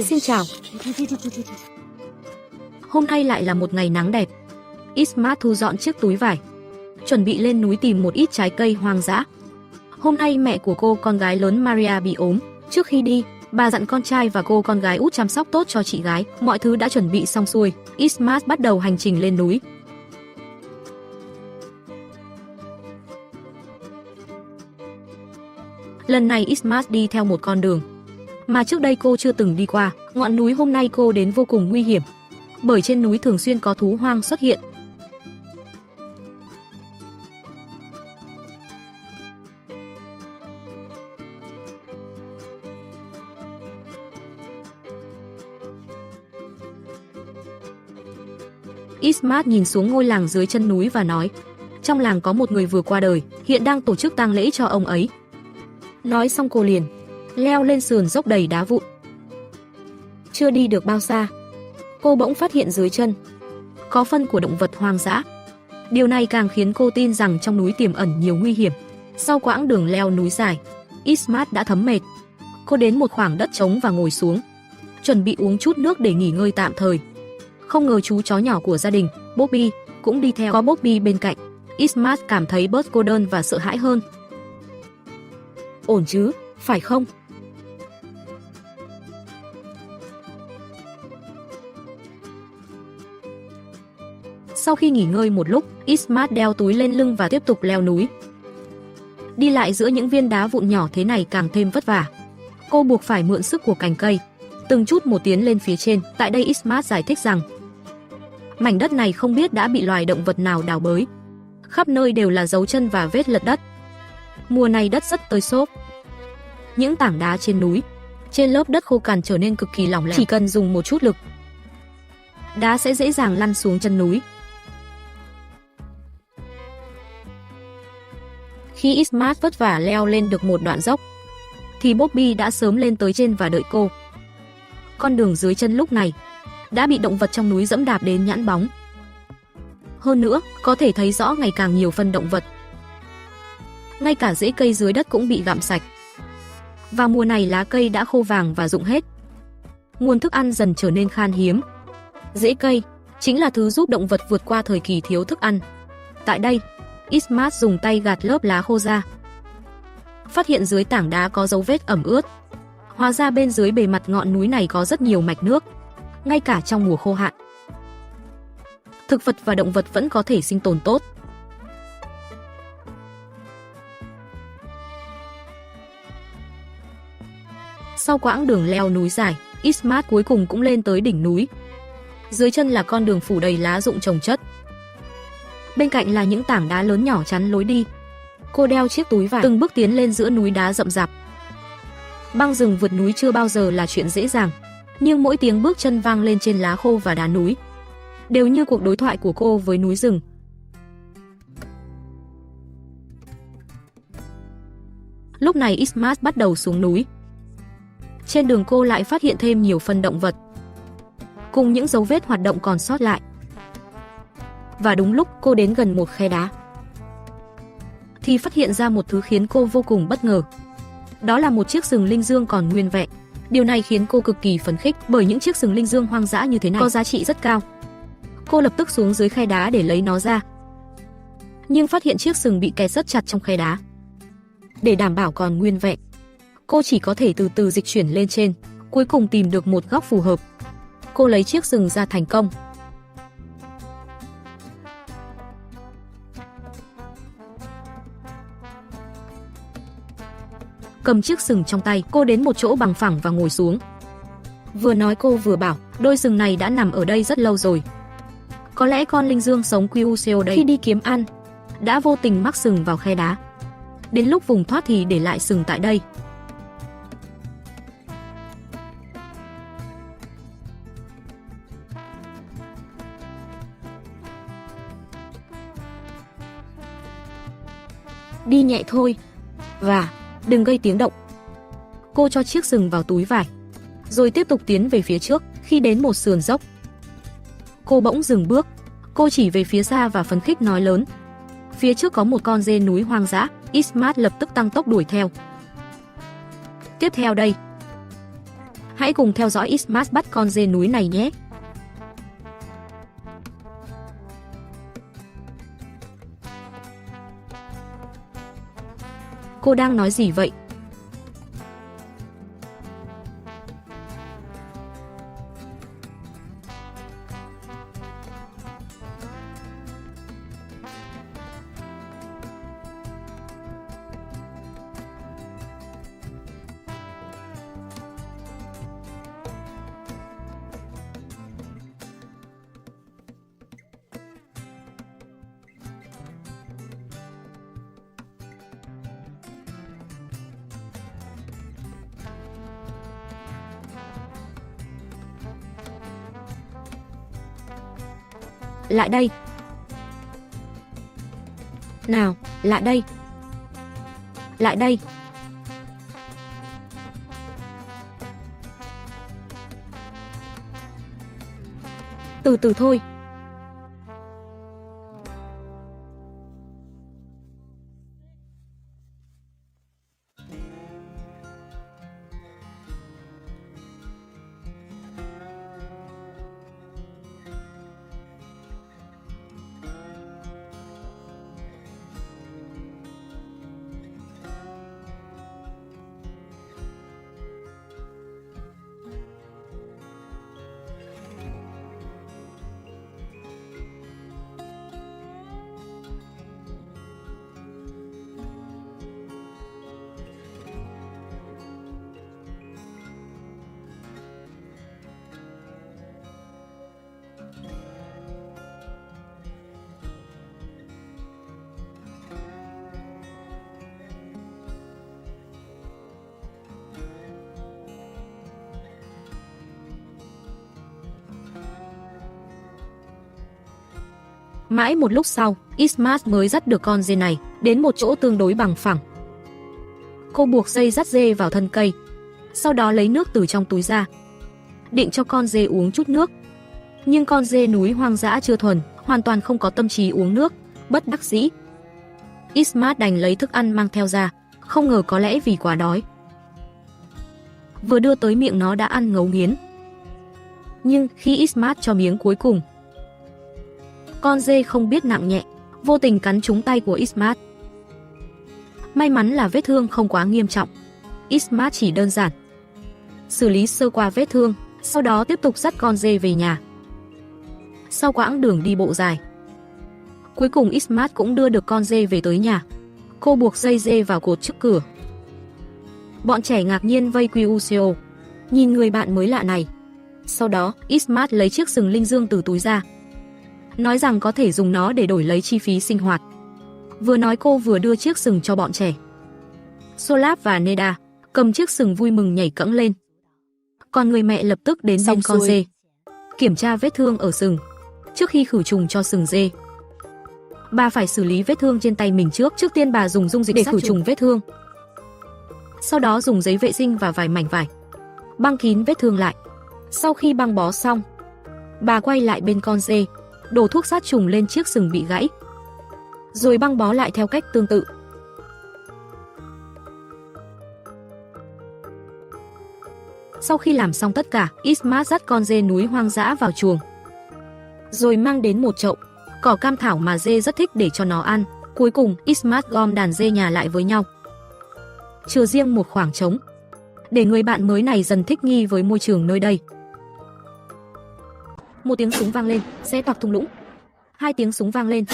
Xin chào. Hôm nay lại là một ngày nắng đẹp. Ismart thu dọn chiếc túi vải, chuẩn bị lên núi tìm một ít trái cây hoang dã. Hôm nay mẹ của cô con gái lớn Maria bị ốm. Trước khi đi, bà dặn con trai và cô con gái út chăm sóc tốt cho chị gái. Mọi thứ đã chuẩn bị xong xuôi, Ismart bắt đầu hành trình lên núi. Lần này Ismart đi theo một con đường mà trước đây cô chưa từng đi qua. Ngọn núi hôm nay cô đến vô cùng nguy hiểm, bởi trên núi thường xuyên có thú hoang xuất hiện. Ismart nhìn xuống ngôi làng dưới chân núi và nói, trong làng có một người vừa qua đời, hiện đang tổ chức tang lễ cho ông ấy. Nói xong cô liền leo lên sườn dốc đầy đá vụn. Chưa đi được bao xa, cô bỗng phát hiện dưới chân có phân của động vật hoang dã. Điều này càng khiến cô tin rằng trong núi tiềm ẩn nhiều nguy hiểm. Sau quãng đường leo núi dài, Ismart đã thấm mệt. Cô đến một khoảng đất trống và ngồi xuống, chuẩn bị uống chút nước để nghỉ ngơi tạm thời. Không ngờ chú chó nhỏ của gia đình, Bobby, cũng đi theo. Có Bobby bên cạnh, Ismart cảm thấy bớt cô đơn và sợ hãi hơn. Ổn chứ, phải không? Sau khi nghỉ ngơi một lúc, Ismart đeo túi lên lưng và tiếp tục leo núi. Đi lại giữa những viên đá vụn nhỏ thế này càng thêm vất vả. Cô buộc phải mượn sức của cành cây, từng chút một tiến lên phía trên. Tại đây Ismart giải thích rằng mảnh đất này không biết đã bị loài động vật nào đào bới. Khắp nơi đều là dấu chân và vết lật đất. Mùa này đất rất tơi xốp. Những tảng đá trên núi, trên lớp đất khô cằn trở nên cực kỳ lỏng lẻo. Chỉ cần dùng một chút lực, đá sẽ dễ dàng lăn xuống chân núi. Khi Ismart vất vả leo lên được một đoạn dốc, thì Bobby đã sớm lên tới trên và đợi cô. Con đường dưới chân lúc này đã bị động vật trong núi dẫm đạp đến nhẵn bóng. Hơn nữa, có thể thấy rõ ngày càng nhiều phân động vật. Ngay cả rễ cây dưới đất cũng bị gặm sạch. Vào mùa này lá cây đã khô vàng và rụng hết. Nguồn thức ăn dần trở nên khan hiếm. Rễ cây chính là thứ giúp động vật vượt qua thời kỳ thiếu thức ăn. Tại đây, Ismart dùng tay gạt lớp lá khô ra. Phát hiện dưới tảng đá có dấu vết ẩm ướt. Hóa ra bên dưới bề mặt ngọn núi này có rất nhiều mạch nước. Ngay cả trong mùa khô hạn, thực vật và động vật vẫn có thể sinh tồn tốt. Sau quãng đường leo núi dài, Ismart cuối cùng cũng lên tới đỉnh núi. Dưới chân là con đường phủ đầy lá rụng chồng chất. Bên cạnh là những tảng đá lớn nhỏ chắn lối đi. Cô đeo chiếc túi vải, từng bước tiến lên giữa núi đá rậm rạp. Băng rừng vượt núi chưa bao giờ là chuyện dễ dàng, nhưng mỗi tiếng bước chân vang lên trên lá khô và đá núi đều như cuộc đối thoại của cô với núi rừng. Lúc này Ismart bắt đầu xuống núi. Trên đường cô lại phát hiện thêm nhiều phân động vật, cùng những dấu vết hoạt động còn sót lại. Và đúng lúc cô đến gần một khe đá, thì phát hiện ra một thứ khiến cô vô cùng bất ngờ. Đó là một chiếc sừng linh dương còn nguyên vẹn. Điều này khiến cô cực kỳ phấn khích, bởi những chiếc sừng linh dương hoang dã như thế này có giá trị rất cao. Cô lập tức xuống dưới khe đá để lấy nó ra, nhưng phát hiện chiếc sừng bị kẹt rất chặt trong khe đá. Để đảm bảo còn nguyên vẹn, cô chỉ có thể từ từ dịch chuyển lên trên, cuối cùng tìm được một góc phù hợp. Cô lấy chiếc sừng ra thành công. Cầm chiếc sừng trong tay, cô đến một chỗ bằng phẳng và ngồi xuống. Vừa nói cô vừa bảo, đôi sừng này đã nằm ở đây rất lâu rồi. Có lẽ con linh dương sống QCO đây khi đi kiếm ăn đã vô tình mắc sừng vào khe đá. Đến lúc vùng thoát thì để lại sừng tại đây. Đi nhẹ thôi, và đừng gây tiếng động. Cô cho chiếc sừng vào túi vải, rồi tiếp tục tiến về phía trước. Khi đến một sườn dốc, cô bỗng dừng bước. Cô chỉ về phía xa và phấn khích nói lớn, phía trước có một con dê núi hoang dã. Ismart lập tức tăng tốc đuổi theo. Tiếp theo đây, Hãy cùng theo dõi Ismart bắt con dê núi này nhé. Cô đang nói gì vậy? Lại đây. Nào, lại đây. Lại đây. Từ từ thôi. Mãi một lúc sau, Ismart mới dắt được con dê này đến một chỗ tương đối bằng phẳng. Cô buộc dây dắt dê vào thân cây, sau đó lấy nước từ trong túi ra, định cho con dê uống chút nước. Nhưng con dê núi hoang dã chưa thuần, hoàn toàn không có tâm trí uống nước, bất đắc dĩ. Ismart đành lấy thức ăn mang theo ra, không ngờ có lẽ vì quá đói. Vừa đưa tới miệng nó đã ăn ngấu nghiến. Nhưng khi Ismart cho miếng cuối cùng, con dê không biết nặng nhẹ, vô tình cắn trúng tay của Ismart. May mắn là vết thương không quá nghiêm trọng. Ismart chỉ đơn giản xử lý sơ qua vết thương, sau đó tiếp tục dắt con dê về nhà. Sau quãng đường đi bộ dài, cuối cùng Ismart cũng đưa được con dê về tới nhà. Cô buộc dây dê vào cột trước cửa. Bọn trẻ ngạc nhiên vây quanh Ucio, nhìn người bạn mới lạ này. Sau đó, Ismart lấy chiếc sừng linh dương từ túi ra, nói rằng có thể dùng nó để đổi lấy chi phí sinh hoạt. Vừa nói cô vừa đưa chiếc sừng cho bọn trẻ. Solap và Neda cầm chiếc sừng vui mừng nhảy cẫng lên. Còn người mẹ lập tức đến bên con dê, kiểm tra vết thương ở sừng. Trước khi khử trùng cho sừng dê, bà phải xử lý vết thương trên tay mình trước. Trước tiên bà dùng dung dịch để khử trùng vết thương. Sau đó dùng giấy vệ sinh và vài mảnh vải băng kín vết thương lại. Sau khi băng bó xong, bà quay lại bên con dê, đổ thuốc sát trùng lên chiếc sừng bị gãy, rồi băng bó lại theo cách tương tự. Sau khi làm xong tất cả, Ismart dắt con dê núi hoang dã vào chuồng, rồi mang đến một chậu cỏ cam thảo mà dê rất thích để cho nó ăn. Cuối cùng, Ismart gom đàn dê nhà lại với nhau, chừa riêng một khoảng trống để người bạn mới này dần thích nghi với môi trường nơi đây. Một tiếng súng vang lên, xe toạc thung lũng. 2 tiếng súng vang lên,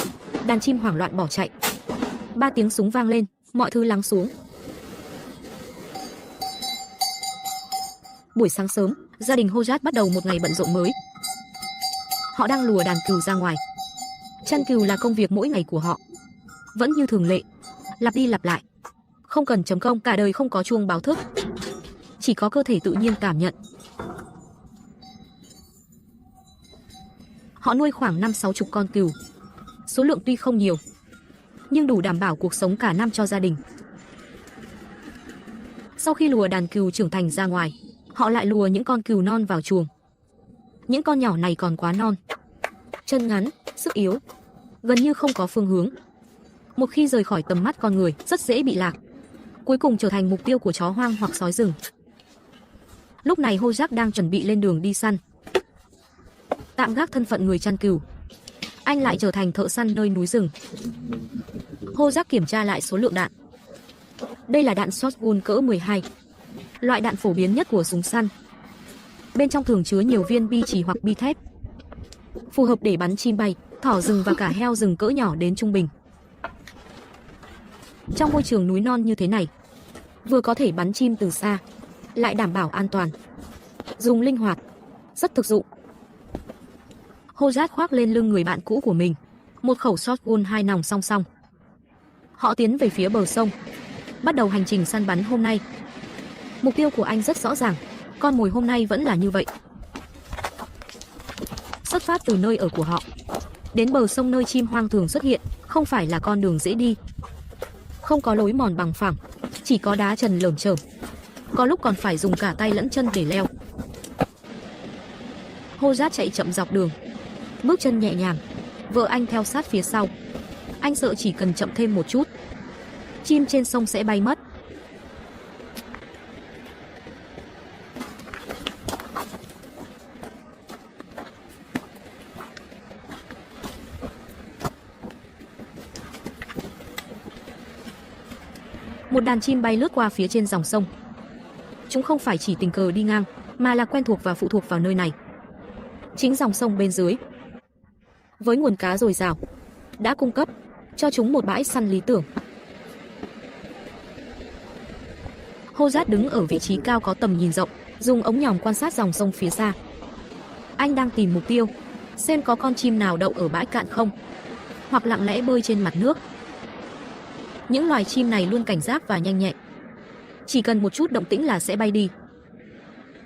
đàn chim hoảng loạn bỏ chạy. 3 tiếng súng vang lên, mọi thứ lắng xuống. Buổi sáng sớm, gia đình Hojat bắt đầu một ngày bận rộn mới. Họ đang lùa đàn cừu ra ngoài. Chăn cừu là công việc mỗi ngày của họ, vẫn như thường lệ, lặp đi lặp lại, không cần chấm công, cả đời không có chuông báo thức, chỉ có cơ thể tự nhiên cảm nhận. Họ nuôi khoảng 50-60 con cừu. Số lượng tuy không nhiều, nhưng đủ đảm bảo cuộc sống cả năm cho gia đình. Sau khi lùa đàn cừu trưởng thành ra ngoài, họ lại lùa những con cừu non vào chuồng. Những con nhỏ này còn quá non, chân ngắn, sức yếu, gần như không có phương hướng. Một khi rời khỏi tầm mắt con người, rất dễ bị lạc, cuối cùng trở thành mục tiêu của chó hoang hoặc sói rừng. Lúc này Hojak đang chuẩn bị lên đường đi săn. Tạm gác thân phận người chăn cừu, anh lại trở thành thợ săn nơi núi rừng. Hojak kiểm tra lại số lượng đạn. Đây là đạn shotgun cỡ 12, loại đạn phổ biến nhất của súng săn. Bên trong thường chứa nhiều viên bi chỉ hoặc bi thép, phù hợp để bắn chim bay, thỏ rừng và cả heo rừng cỡ nhỏ đến trung bình. Trong môi trường núi non như thế này, vừa có thể bắn chim từ xa, lại đảm bảo an toàn, dùng linh hoạt, rất thực dụng. Hojak khoác lên lưng người bạn cũ của mình một khẩu shotgun 2 nòng song song. Họ tiến về phía bờ sông, bắt đầu hành trình săn bắn hôm nay. Mục tiêu của anh rất rõ ràng, con mồi hôm nay vẫn là như vậy. Xuất phát từ nơi ở của họ, đến bờ sông nơi chim hoang thường xuất hiện, không phải là con đường dễ đi. Không có lối mòn bằng phẳng, chỉ có đá trần lởm chởm. Có lúc còn phải dùng cả tay lẫn chân để leo. Hojak chạy chậm dọc đường, bước chân nhẹ nhàng, vợ anh theo sát phía sau. Anh sợ chỉ cần chậm thêm một chút, chim trên sông sẽ bay mất. Một đàn chim bay lướt qua phía trên dòng sông. Chúng không phải chỉ tình cờ đi ngang, mà là quen thuộc và phụ thuộc vào nơi này. Chính dòng sông bên dưới, với nguồn cá dồi dào, đã cung cấp cho chúng một bãi săn lý tưởng. Hojak đứng ở vị trí cao có tầm nhìn rộng, dùng ống nhòm quan sát dòng sông phía xa. Anh đang tìm mục tiêu, xem có con chim nào đậu ở bãi cạn không, hoặc lặng lẽ bơi trên mặt nước. Những loài chim này luôn cảnh giác và nhanh nhẹn, chỉ cần một chút động tĩnh là sẽ bay đi.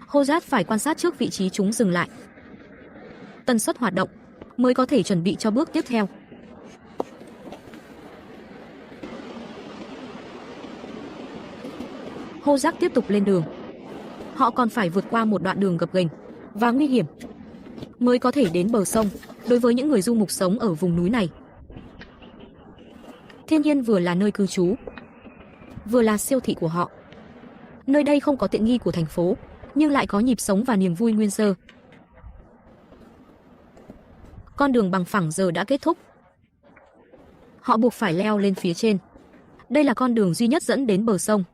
Hojak phải quan sát trước vị trí chúng dừng lại, tần suất hoạt động, mới có thể chuẩn bị cho bước tiếp theo. Hojak tiếp tục lên đường. Họ còn phải vượt qua một đoạn đường gập ghềnh và nguy hiểm mới có thể đến bờ sông. Đối với những người du mục sống ở vùng núi này, thiên nhiên vừa là nơi cư trú, vừa là siêu thị của họ. Nơi đây không có tiện nghi của thành phố, nhưng lại có nhịp sống và niềm vui nguyên sơ. Con đường bằng phẳng giờ đã kết thúc. Họ buộc phải leo lên phía trên. Đây là con đường duy nhất dẫn đến bờ sông,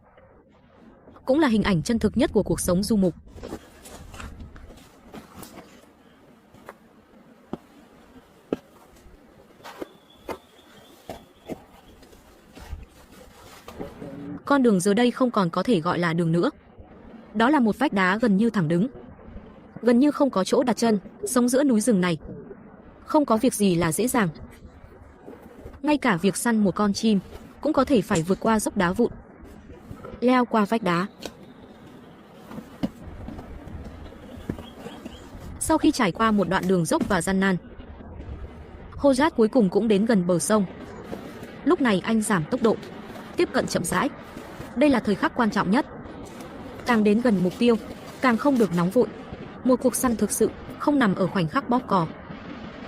cũng là hình ảnh chân thực nhất của cuộc sống du mục. Con đường giờ đây không còn có thể gọi là đường nữa. Đó là một vách đá gần như thẳng đứng, gần như không có chỗ đặt chân. Sống giữa núi rừng này, không có việc gì là dễ dàng. Ngay cả việc săn một con chim cũng có thể phải vượt qua dốc đá vụn, leo qua vách đá. Sau khi trải qua một đoạn đường dốc và gian nan, Hojak cuối cùng cũng đến gần bờ sông. Lúc này anh giảm tốc độ, tiếp cận chậm rãi. Đây là thời khắc quan trọng nhất. Càng đến gần mục tiêu, càng không được nóng vội. Một cuộc săn thực sự không nằm ở khoảnh khắc bóp cò,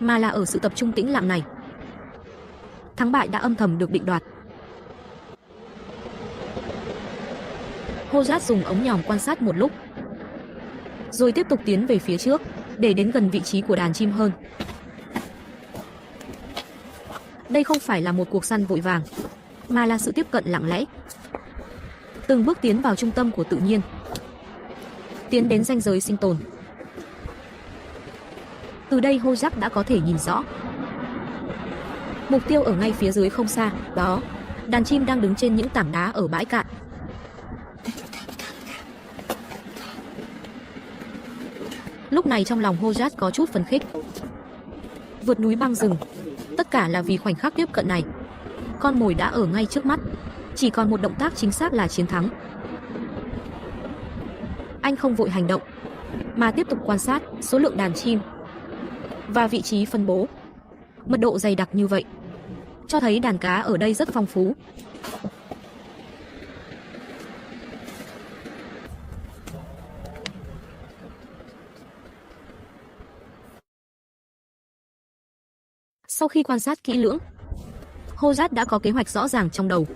mà là ở sự tập trung tĩnh lặng này. Thắng bại đã âm thầm được định đoạt. Hojak dùng ống nhòm quan sát một lúc, rồi tiếp tục tiến về phía trước để đến gần vị trí của đàn chim hơn. Đây không phải là một cuộc săn vội vàng, mà là sự tiếp cận lặng lẽ, từng bước tiến vào trung tâm của tự nhiên, tiến đến ranh giới sinh tồn. Từ đây Hojak đã có thể nhìn rõ mục tiêu ở ngay phía dưới không xa. Đó, đàn chim đang đứng trên những tảng đá ở bãi cạn. Lúc này trong lòng Hojak có chút phấn khích. Vượt núi băng rừng, tất cả là vì khoảnh khắc tiếp cận này. Con mồi đã ở ngay trước mắt, chỉ còn một động tác chính xác là chiến thắng. Anh không vội hành động, mà tiếp tục quan sát số lượng đàn chim và vị trí phân bố. Mật độ dày đặc như vậy cho thấy đàn cá ở đây rất phong phú. Sau khi quan sát kỹ lưỡng, Hojak đã có kế hoạch rõ ràng trong đầu.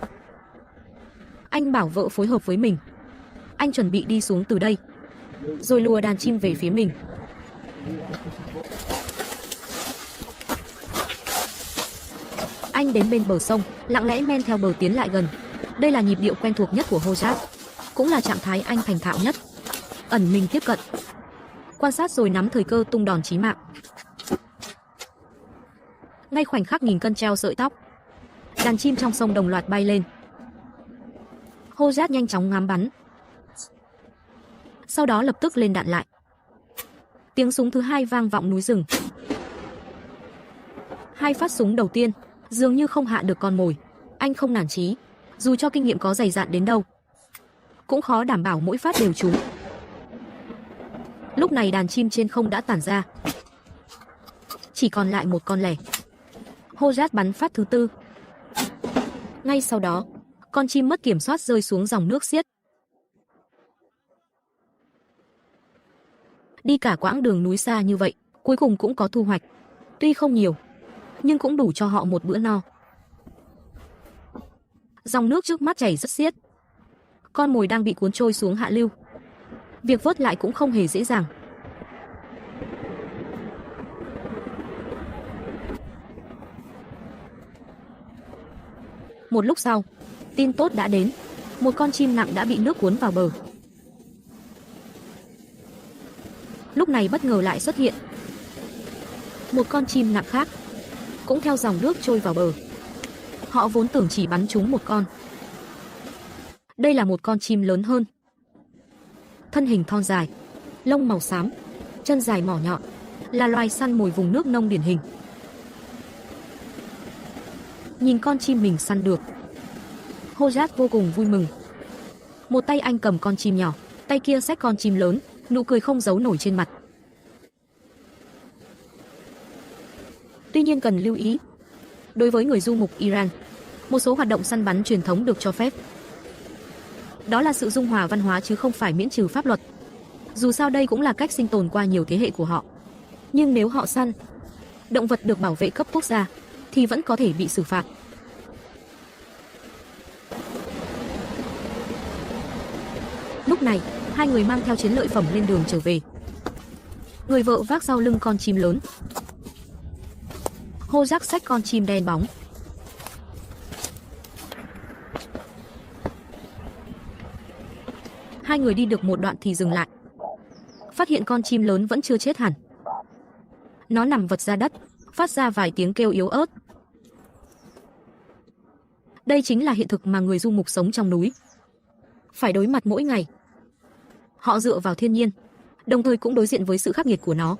Anh bảo vợ phối hợp với mình. Anh chuẩn bị đi xuống từ đây, rồi lùa đàn chim về phía mình. Anh đến bên bờ sông, lặng lẽ men theo bờ tiến lại gần. Đây là nhịp điệu quen thuộc nhất của Hojat, cũng là trạng thái anh thành thạo nhất. Ẩn mình tiếp cận, quan sát rồi nắm thời cơ tung đòn chí mạng. Ngay khoảnh khắc nghìn cân treo sợi tóc, đàn chim trong sông đồng loạt bay lên. Hojat nhanh chóng ngắm bắn, sau đó lập tức lên đạn lại. Tiếng súng thứ hai vang vọng núi rừng. Hai phát súng đầu tiên dường như không hạ được con mồi. Anh không nản chí, dù cho kinh nghiệm có dày dạn đến đâu, cũng khó đảm bảo mỗi phát đều trúng. Lúc này đàn chim trên không đã tản ra, chỉ còn lại một con lẻ. Hojat bắn phát thứ tư. Ngay sau đó, con chim mất kiểm soát rơi xuống dòng nước xiết. Đi cả quãng đường núi xa như vậy, cuối cùng cũng có thu hoạch. Tuy không nhiều, nhưng cũng đủ cho họ một bữa no. Dòng nước trước mắt chảy rất xiết. Con mồi đang bị cuốn trôi xuống hạ lưu. Việc vớt lại cũng không hề dễ dàng. Một lúc sau, tin tốt đã đến. Một con chim nặng đã bị nước cuốn vào bờ. Lúc này bất ngờ lại xuất hiện một con chim nặng khác, cũng theo dòng nước trôi vào bờ. Họ vốn tưởng chỉ bắn trúng một con. Đây là một con chim lớn hơn. Thân hình thon dài, lông màu xám, chân dài mỏ nhọn, là loài săn mồi vùng nước nông điển hình. Nhìn con chim mình săn được, Hojat vô cùng vui mừng. Một tay anh cầm con chim nhỏ, tay kia xách con chim lớn, nụ cười không giấu nổi trên mặt. Tuy nhiên cần lưu ý, đối với người du mục Iran, một số hoạt động săn bắn truyền thống được cho phép. Đó là sự dung hòa văn hóa chứ không phải miễn trừ pháp luật. Dù sao đây cũng là cách sinh tồn qua nhiều thế hệ của họ. Nhưng nếu họ săn động vật được bảo vệ cấp quốc gia thì vẫn có thể bị xử phạt. Lúc này, hai người mang theo chiến lợi phẩm lên đường trở về. Người vợ vác sau lưng con chim lớn, Hojat xách con chim đen bóng. Hai người đi được một đoạn thì dừng lại, phát hiện con chim lớn vẫn chưa chết hẳn. Nó nằm vật ra đất, phát ra vài tiếng kêu yếu ớt. Đây chính là hiện thực mà người du mục sống trong núi phải đối mặt mỗi ngày. Họ dựa vào thiên nhiên, đồng thời cũng đối diện với sự khắc nghiệt của nó.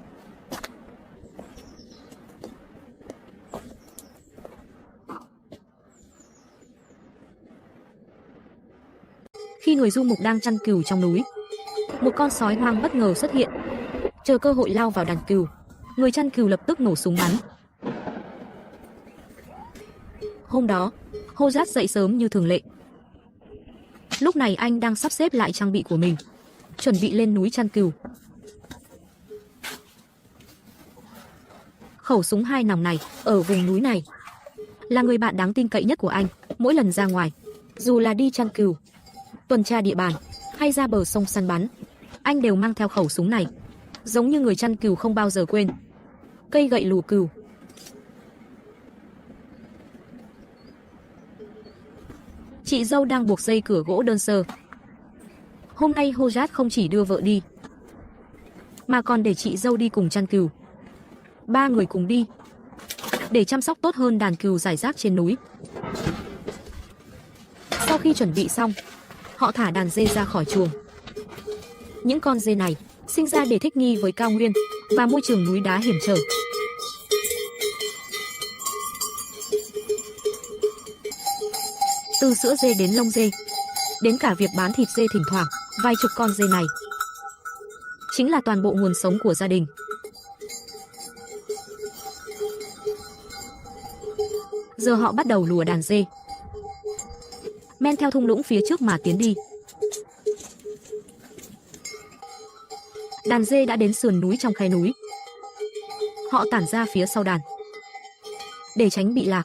Khi người du mục đang chăn cừu trong núi, một con sói hoang bất ngờ xuất hiện. Chờ cơ hội lao vào đàn cừu, người chăn cừu lập tức nổ súng bắn. Hôm đó, Hojat dậy sớm như thường lệ. Lúc này anh đang sắp xếp lại trang bị của mình, chuẩn bị lên núi chăn cừu. Khẩu súng 2 nòng này ở vùng núi này là người bạn đáng tin cậy nhất của anh. Mỗi lần ra ngoài, dù là đi chăn cừu, tuần tra địa bàn hay ra bờ sông săn bắn, anh đều mang theo khẩu súng này, giống như người chăn cừu không bao giờ quên. Cây gậy lù cừu. Chị dâu đang buộc dây cửa gỗ đơn sơ. Hôm nay Hojat không chỉ đưa vợ đi, mà còn để chị dâu đi cùng chăn cừu. 3 người cùng đi, để chăm sóc tốt hơn đàn cừu rải rác trên núi. Sau khi chuẩn bị xong, họ thả đàn dê ra khỏi chuồng. Những con dê này sinh ra để thích nghi với cao nguyên và môi trường núi đá hiểm trở. Từ sữa dê đến lông dê, đến cả việc bán thịt dê thỉnh thoảng, vài chục con dê này chính là toàn bộ nguồn sống của gia đình. Giờ họ bắt đầu lùa đàn dê, men theo thung lũng phía trước mà tiến đi. Đàn dê đã đến sườn núi trong khe núi. Họ tản ra phía sau đàn để tránh bị lạc.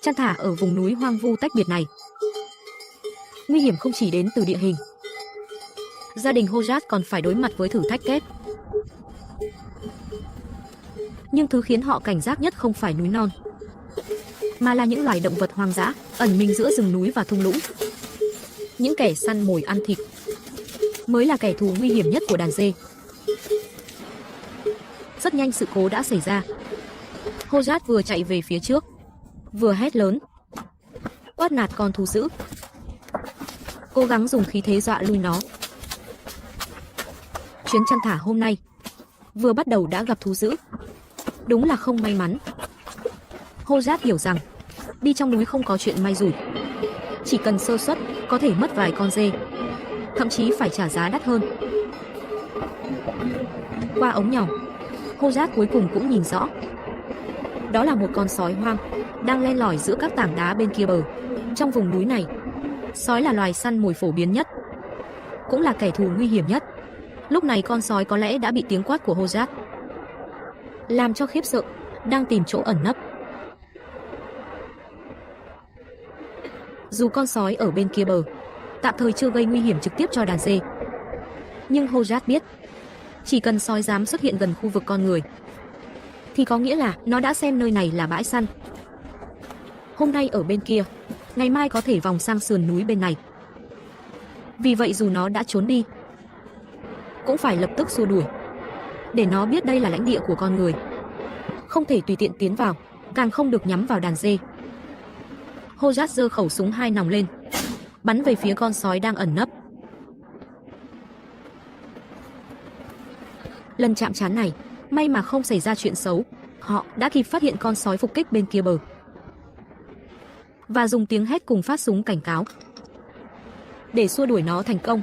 Chăn thả ở vùng núi hoang vu tách biệt này, nguy hiểm không chỉ đến từ địa hình. gia đình Hojat còn phải đối mặt với thử thách kép. Nhưng thứ khiến họ cảnh giác nhất không phải núi non, mà là những loài động vật hoang dã ẩn mình giữa rừng núi và thung lũng. Những kẻ săn mồi ăn thịt mới là kẻ thù nguy hiểm nhất của đàn dê. Rất nhanh sự cố đã xảy ra. Hojat vừa chạy về phía trước, vừa hét lớn, quát nạt con thú dữ, cố gắng dùng khí thế dọa lui nó. Chuyến chăn thả hôm nay vừa bắt đầu đã gặp thú dữ, đúng là không may mắn. Hojat hiểu rằng đi trong núi không có chuyện may rủi, chỉ cần sơ suất có thể mất vài con dê, thậm chí phải trả giá đắt hơn. Qua ống nhòm, Hojat cuối cùng cũng nhìn rõ. Đó là một con sói hoang đang len lỏi giữa các tảng đá bên kia bờ. Trong vùng núi này, sói là loài săn mồi phổ biến nhất, cũng là kẻ thù nguy hiểm nhất. Lúc này con sói có lẽ đã bị tiếng quát của Hojat làm cho khiếp sợ, đang tìm chỗ ẩn nấp. Dù con sói ở bên kia bờ tạm thời chưa gây nguy hiểm trực tiếp cho đàn dê, nhưng Hojat biết chỉ cần sói dám xuất hiện gần khu vực con người thì có nghĩa là nó đã xem nơi này là bãi săn. Hôm nay ở bên kia, ngày mai có thể vòng sang sườn núi bên này. Vì vậy dù nó đã trốn đi, cũng phải lập tức xua đuổi, để nó biết đây là lãnh địa của con người, không thể tùy tiện tiến vào, càng không được nhắm vào đàn dê. Hojat giơ khẩu súng 2 nòng lên, bắn về phía con sói đang ẩn nấp. Lần chạm trán này, may mà không xảy ra chuyện xấu. Họ đã kịp phát hiện con sói phục kích bên kia bờ và dùng tiếng hét cùng phát súng cảnh cáo để xua đuổi nó thành công.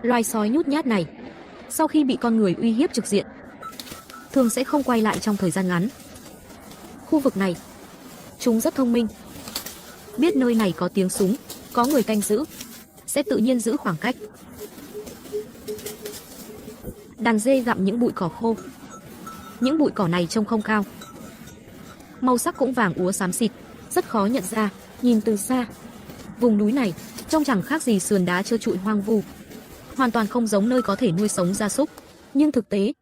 Loài sói nhút nhát này, sau khi bị con người uy hiếp trực diện, thường sẽ không quay lại trong thời gian ngắn. Khu vực này, chúng rất thông minh, biết nơi này có tiếng súng, có người canh giữ, sẽ tự nhiên giữ khoảng cách. Đàn dê gặm những bụi cỏ khô. Những bụi cỏ này trông không cao, màu sắc cũng vàng úa xám xịt, rất khó nhận ra. Nhìn từ xa, vùng núi này trông chẳng khác gì sườn đá trơ trụi hoang vu, hoàn toàn không giống nơi có thể nuôi sống gia súc. Nhưng thực tế,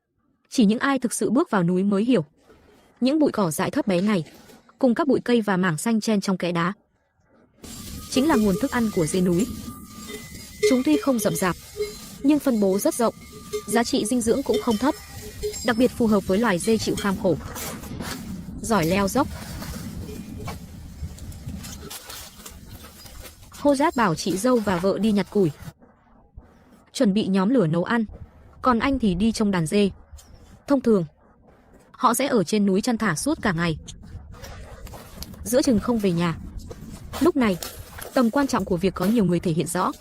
chỉ những ai thực sự bước vào núi mới hiểu, những bụi cỏ dại thấp bé này cùng các bụi cây và mảng xanh chen trong kẽ đá chính là nguồn thức ăn của dê núi. Chúng tuy không rậm rạp, nhưng phân bố rất rộng, giá trị dinh dưỡng cũng không thấp, đặc biệt phù hợp với loài dê chịu kham khổ, giỏi leo dốc. Hojat bảo chị dâu và vợ đi nhặt củi, chuẩn bị nhóm lửa nấu ăn, còn anh thì đi trông đàn dê. Thông thường, họ sẽ ở trên núi chăn thả suốt cả ngày, giữa chừng không về nhà. Lúc này, tầm quan trọng của việc có nhiều người thể hiện rõ.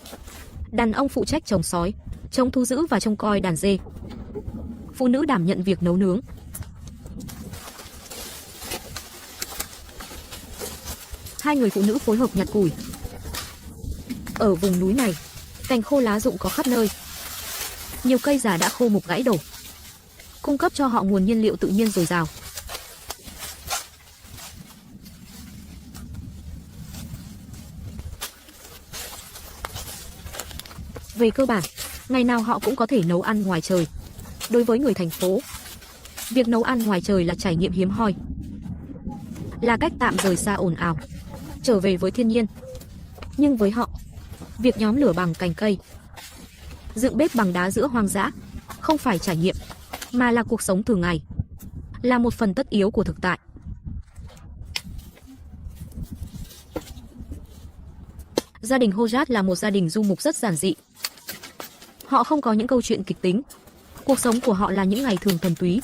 Đàn ông phụ trách trồng sói, trông thú dữ và trông coi đàn dê. Phụ nữ đảm nhận việc nấu nướng. Hai người phụ nữ phối hợp nhặt củi. Ở vùng núi này, cành khô lá rụng có khắp nơi. Nhiều cây già đã khô mục gãy đổ, cung cấp cho họ nguồn nhiên liệu tự nhiên dồi dào. Về cơ bản, ngày nào họ cũng có thể nấu ăn ngoài trời. Đối với người thành phố, việc nấu ăn ngoài trời là trải nghiệm hiếm hoi, là cách tạm rời xa ồn ào, trở về với thiên nhiên. Nhưng với họ, việc nhóm lửa bằng cành cây, dựng bếp bằng đá giữa hoang dã không phải trải nghiệm, mà là cuộc sống thường ngày, là một phần tất yếu của thực tại. Gia đình Hojat là một gia đình du mục rất giản dị. Họ không có những câu chuyện kịch tính, cuộc sống của họ là những ngày thường thuần túy.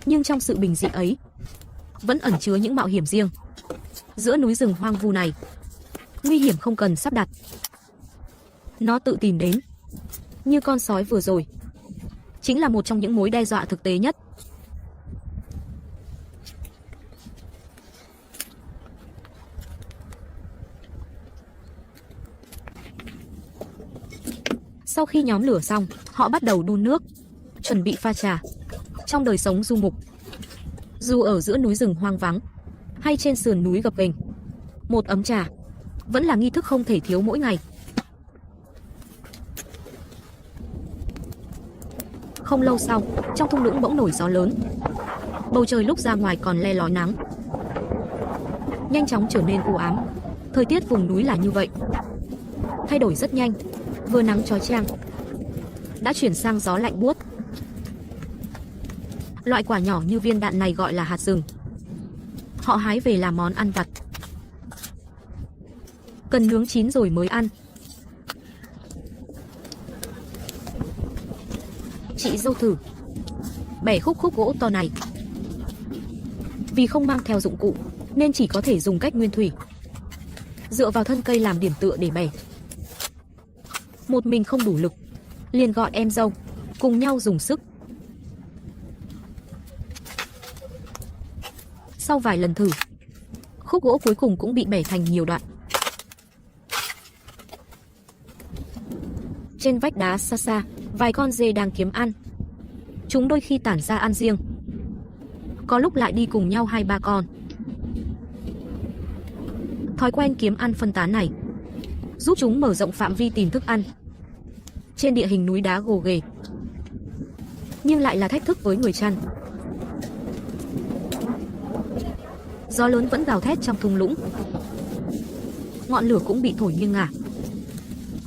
Nhưng trong sự bình dị ấy, vẫn ẩn chứa những mạo hiểm riêng. Giữa núi rừng hoang vu này, nguy hiểm không cần sắp đặt, nó tự tìm đến. Như con sói vừa rồi, chính là một trong những mối đe dọa thực tế nhất. Sau khi nhóm lửa xong, họ bắt đầu đun nước, chuẩn bị pha trà. Trong đời sống du mục, dù ở giữa núi rừng hoang vắng hay trên sườn núi gập ghềnh, một ấm trà vẫn là nghi thức không thể thiếu mỗi ngày. Không lâu sau, trong thung lũng bỗng nổi gió lớn. Bầu trời lúc ra ngoài còn le lói nắng, nhanh chóng trở nên u ám. Thời tiết vùng núi là như vậy, thay đổi rất nhanh, vừa nắng chói chang đã chuyển sang gió lạnh buốt. Loại quả nhỏ như viên đạn này gọi là hạt rừng. Họ hái về làm món ăn vặt, cần nướng chín rồi mới ăn. Chị dâu thử bẻ khúc gỗ to này. Vì không mang theo dụng cụ nên chỉ có thể dùng cách nguyên thủy, dựa vào thân cây làm điểm tựa để bẻ. Một mình không đủ lực, liền gọi em dâu cùng nhau dùng sức. Sau vài lần thử, khúc gỗ cuối cùng cũng bị bẻ thành nhiều đoạn. Trên vách đá xa xa, vài con dê đang kiếm ăn. Chúng đôi khi tản ra ăn riêng, có lúc lại đi cùng nhau 2-3 con. Thói quen kiếm ăn phân tán này giúp chúng mở rộng phạm vi tìm thức ăn trên địa hình núi đá gồ ghề, nhưng lại là thách thức với người chăn. Gió lớn vẫn gào thét trong thung lũng, ngọn lửa cũng bị thổi nghiêng ngả.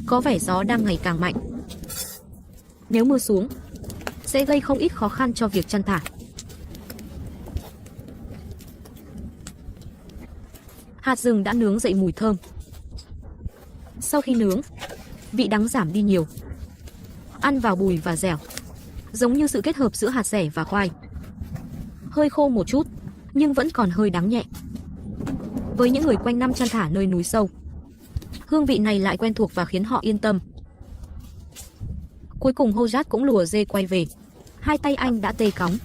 Có vẻ gió đang ngày càng mạnh. Nếu mưa xuống, sẽ gây không ít khó khăn cho việc chăn thả. Hạt rừng đã nướng dậy mùi thơm. Sau khi nướng, vị đắng giảm đi nhiều. Ăn vào bùi và dẻo, giống như sự kết hợp giữa hạt dẻ và khoai. Hơi khô một chút, nhưng vẫn còn hơi đắng nhẹ. Với những người quanh năm chăn thả nơi núi sâu, hương vị này lại quen thuộc và khiến họ yên tâm. Cuối cùng Hojat cũng lùa dê quay về. Hai tay anh đã tê cóng.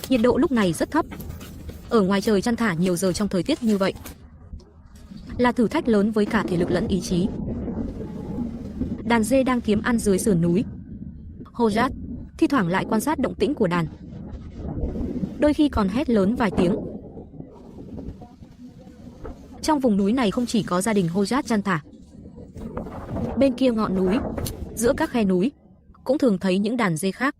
Nhiệt độ lúc này rất thấp. Ở ngoài trời chăn thả nhiều giờ trong thời tiết như vậy là thử thách lớn với cả thể lực lẫn ý chí. Đàn dê đang kiếm ăn dưới sườn núi. Hojat thi thoảng lại quan sát động tĩnh của đàn, đôi khi còn hét lớn vài tiếng. Trong vùng núi này không chỉ có gia đình Hojat chăn thả. Bên kia ngọn núi, giữa các khe núi, cũng thường thấy những đàn dê khác.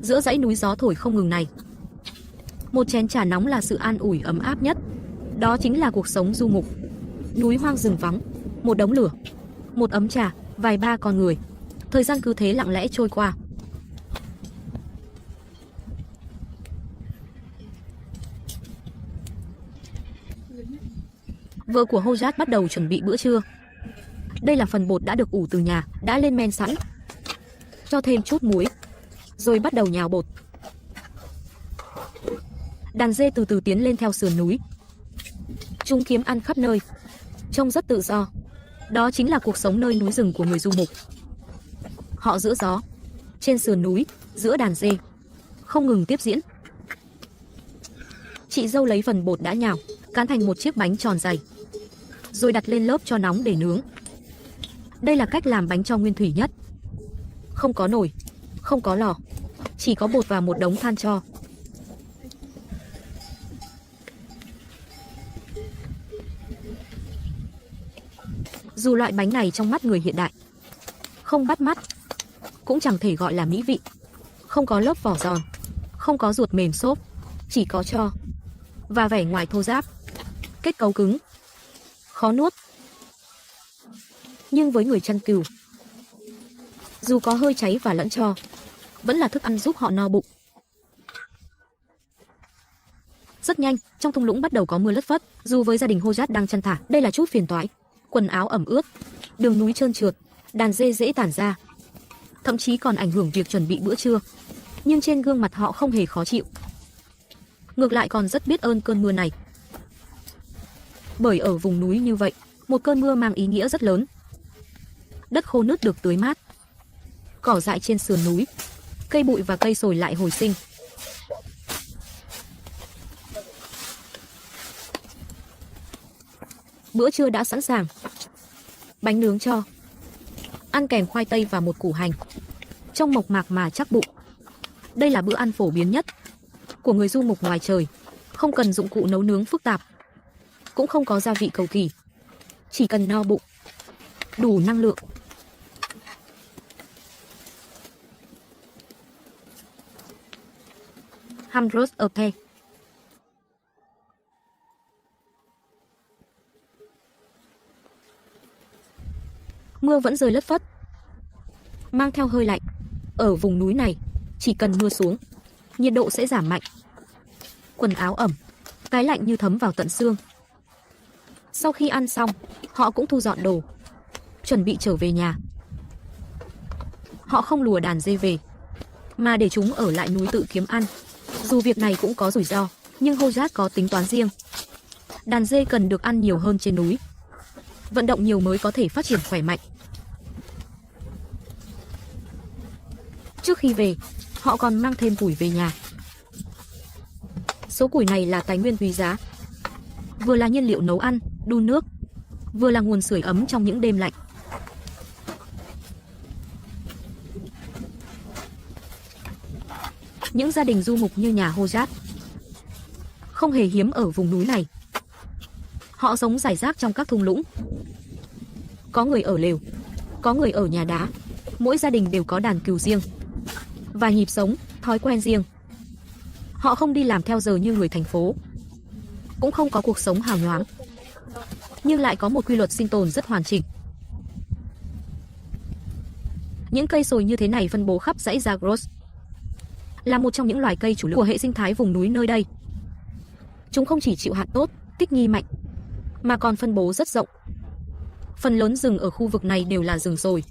Giữa dãy núi gió thổi không ngừng này, một chén trà nóng là sự an ủi ấm áp nhất. Đó chính là cuộc sống du mục. Núi hoang rừng vắng, một đống lửa, một ấm trà, vài ba con người. Thời gian cứ thế lặng lẽ trôi qua. Vợ của Hojat bắt đầu chuẩn bị bữa trưa. Đây là phần bột đã được ủ từ nhà, đã lên men sẵn. Cho thêm chút muối, rồi bắt đầu nhào bột. Đàn dê từ từ tiến lên theo sườn núi. Chúng kiếm ăn khắp nơi, trông rất tự do. Đó chính là cuộc sống nơi núi rừng của người du mục. Họ giữa gió, trên sườn núi, giữa đàn dê, không ngừng tiếp diễn. Chị dâu lấy phần bột đã nhào, cán thành một chiếc bánh tròn dày, rồi đặt lên lớp cho nóng để nướng. Đây là cách làm bánh cho nguyên thủy nhất. Không có nồi, không có lò, chỉ có bột và một đống than tro. Dù loại bánh này trong mắt người hiện đại không bắt mắt, cũng chẳng thể gọi là mỹ vị. Không có lớp vỏ giòn, không có ruột mềm xốp, chỉ có tro và vẻ ngoài thô ráp, kết cấu cứng, khó nuốt. Nhưng với người chăn cừu, dù có hơi cháy và lẫn tro, vẫn là thức ăn giúp họ no bụng. Rất nhanh, trong thung lũng bắt đầu có mưa lất phất. Dù với gia đình Hojat đang chăn thả, đây là chút phiền toái. Quần áo ẩm ướt, đường núi trơn trượt, đàn dê dễ tản ra, thậm chí còn ảnh hưởng việc chuẩn bị bữa trưa. Nhưng trên gương mặt họ không hề khó chịu, ngược lại còn rất biết ơn cơn mưa này. Bởi ở vùng núi như vậy, một cơn mưa mang ý nghĩa rất lớn. Đất khô nứt được tưới mát, cỏ dại trên sườn núi, cây bụi và cây sồi lại hồi sinh. Bữa trưa đã sẵn sàng. Bánh nướng tro, ăn kèm khoai tây và một củ hành, trông mộc mạc mà chắc bụng. Đây là bữa ăn phổ biến nhất của người du mục ngoài trời, không cần dụng cụ nấu nướng phức tạp. cũng không có gia vị cầu kỳ. Chỉ cần no bụng, đủ năng lượng. Ham roast ở pe. Mưa vẫn rơi lất phất, mang theo hơi lạnh. Ở vùng núi này, chỉ cần mưa xuống, nhiệt độ sẽ giảm mạnh. Quần áo ẩm, cái lạnh như thấm vào tận xương. Sau khi ăn xong, họ cũng thu dọn đồ, chuẩn bị trở về nhà. Họ không lùa đàn dê về, mà để chúng ở lại núi tự kiếm ăn. Dù việc này cũng có rủi ro, nhưng Hojat có tính toán riêng. Đàn dê cần được ăn nhiều hơn trên núi, vận động nhiều mới có thể phát triển khỏe mạnh. Trước khi về, họ còn mang thêm củi về nhà. Số củi này là tài nguyên quý giá, vừa là nhiên liệu nấu ăn, đun nước, vừa là nguồn sưởi ấm trong những đêm lạnh. Những gia đình du mục như nhà Hojat không hề hiếm ở vùng núi này. Họ sống rải rác trong các thung lũng. Có người ở lều, có người ở nhà đá. Mỗi gia đình đều có đàn cừu riêng và nhịp sống, thói quen riêng. Họ không đi làm theo giờ như người thành phố, cũng không có cuộc sống hào nhoáng, nhưng lại có một quy luật sinh tồn rất hoàn chỉnh. Những cây sồi như thế này phân bố khắp dãy Zagros, là một trong những loài cây chủ lực của hệ sinh thái vùng núi nơi đây. Chúng không chỉ chịu hạn tốt, thích nghi mạnh, mà còn phân bố rất rộng. Phần lớn rừng ở khu vực này đều là rừng sồi.